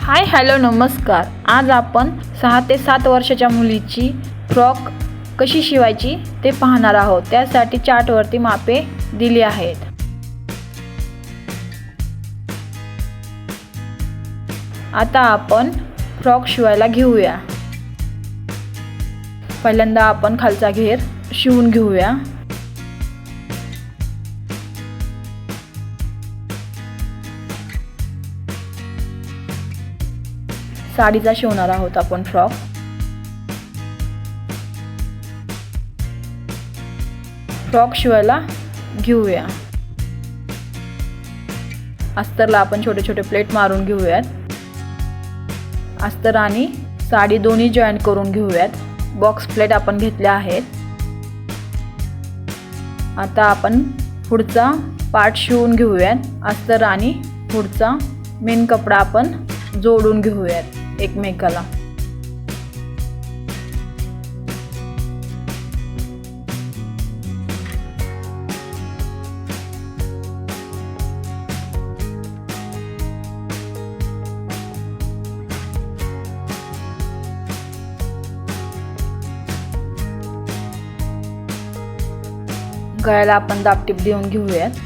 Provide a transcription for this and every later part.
Hi hello नमस्कार. आज आपण 6 ते 7 वर्षाच्या मुलीची फ्रॉक कशी शिवायची ते पाहणार आहोत. त्यासाठी चार्टवरती मापे दिली आहेत. आता आपण फ्रॉक शिवायला घेऊया. पहिल्यांदा आपण खालचा घेर शिवून घेऊया. साडीचा शिवणार आहोत आपण फ्रॉक. फ्रॉक शिवायला घेऊया. अस्तरला आपण छोटे छोटे प्लेट मारून घेऊयात. अस्तर आणि साडी दोन्ही जॉईंट करून घेऊयात. बॉक्स प्लेट आपण घेतल्या आहेत. आता आपण पुढचा पार्ट शिवून घेऊयात. अस्तर आणि पुढचा मेन कपडा आपण जोडून घेऊयात एकमेकाला. गळ्याला आपण दाबटीप देऊन घेऊयात.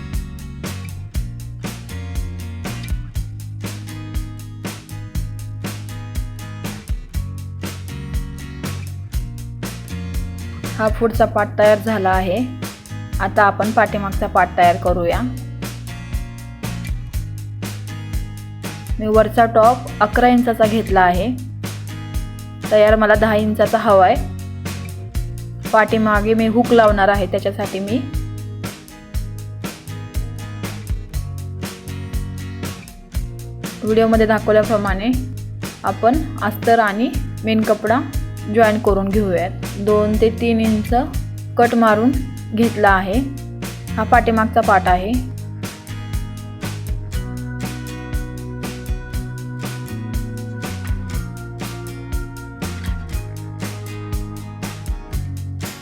हा पुढचा पार्ट तयार झाला आहे. आता आपण पाठीमागचा पार्ट तयार करूया. मी वरचा टॉप 11 इंचाचा घेतला आहे. तयार मला 10 इंचाचा हवा आहे. पाठीमागे मी हुक लावणार आहे. त्याच्यासाठी मी व्हिडिओमध्ये दाखवल्याप्रमाणे आपण अस्तर आणि मेन कपडा जॉईन करून घेऊयात. 2 ते 3 इंच कट मारून घेतला आहे. हा पाठीमागचा पार्ट आहे.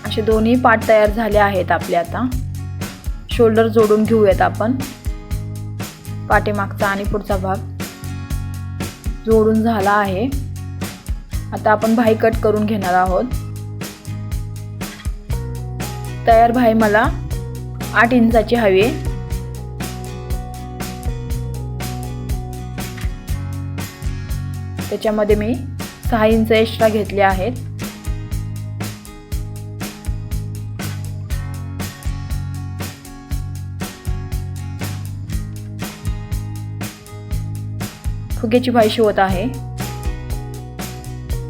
असे दोन्ही पार्ट तयार झाले आहेत आपले. आता शोल्डर जोडून घेऊयात आपण. पाठीमागचा आणि पुढचा भाग जोडून झाला आहे. आता आपण बाही कट करून घेणार आहोत. तयार बाही मला 8 इंचाची हवी आहे. त्याच्यामध्ये मी 6 इंच एक्स्ट्रा घेतले आहेत. फुग्याची बाही शिवत आहे.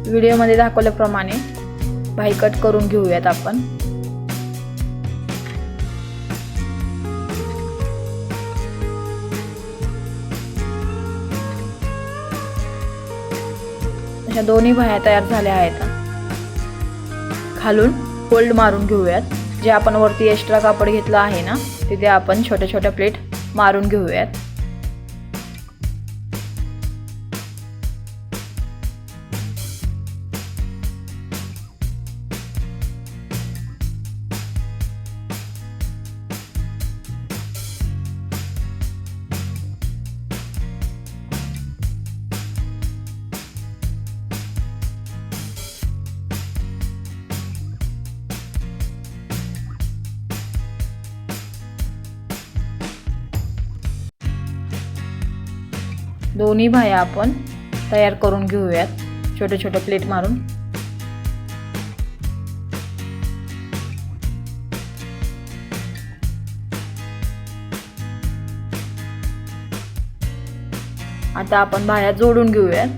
व्हिडिओमध्ये दाखवल्याप्रमाणे बाही कट करून घेऊयात आपण. अशा दोन्ही बाह्या तयार झाल्या आहेत. खालून फोल्ड मारून घेऊयात. जे आपण वरती एक्स्ट्रा कापड घेतलं आहे ना, तिथे आपण छोट्या छोट्या प्लेट मारून घेऊयात. दोन्ही बाह्या आपण तयार करून घेऊयात छोटे छोटे प्लेट मारून. आता आपण बाह्या जोडून घेऊयात.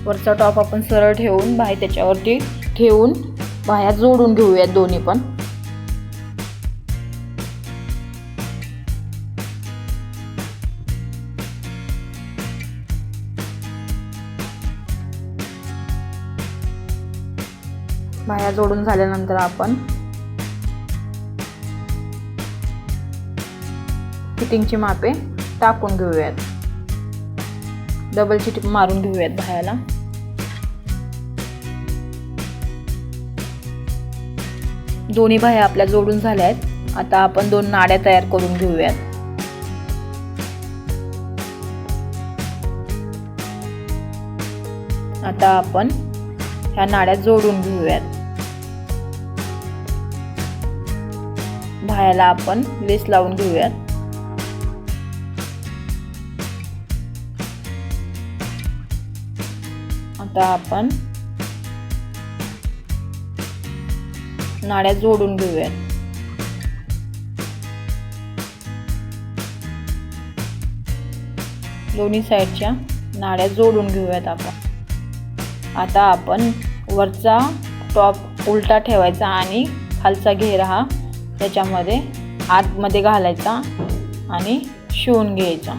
वरचा टॉप आपण सरळ ठेवून बाही त्याच्यावरती ठेवून बाह्या जोडून घेऊयात दोन्ही पण. बाह्या जोडून झाल्यानंतर आपण फिटिंगची मापे टाकून घेऊयात. डबल टिप मारून घेऊयात बाह्याला. दोन्ही बाह्या आपल्या जोडून झाल्या आहेत. आता आपण 2 नाड्या तयार करून घेऊयात. आता आपण ह्या नाड्या जोडून घेऊयात. बाह्याला आपण लेस लावून घेऊयात. आता आपण नाड्या जोडून घेऊयात. दोन्ही साइडच्या नाड्या जोडून घेऊयात आपण. आता आपण वरचा टॉप उलटा ठेवायचा आणि खालचा घेर हा त्याच्यामध्ये आतमध्ये घालायचा आणि शिवून घ्यायचा.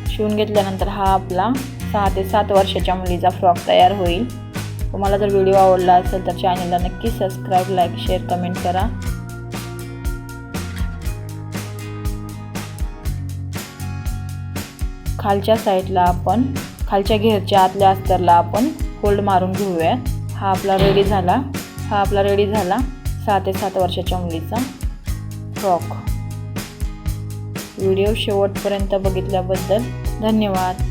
शिवून घेतल्यानंतर हा आपला 6 ते 7 वर्षाच्या मुलीचा फ्रॉक तयार होईल. तुम्हाला जर व्हिडिओ आवडला असेल तर चॅनलला नक्की सबस्क्राईब, लाईक, शेअर, कमेंट करा. खालच्या साईडला आपण खालच्या घेरच्या आतल्या अस्तरला आपण फोल्ड मारून घेऊया. हा आपला रेडी झाला 6 ते 7 वर्षाच्या मुलीचा फ्रॉक. व्हिडिओ शेवटपर्यंत बघितल्याबद्दल धन्यवाद.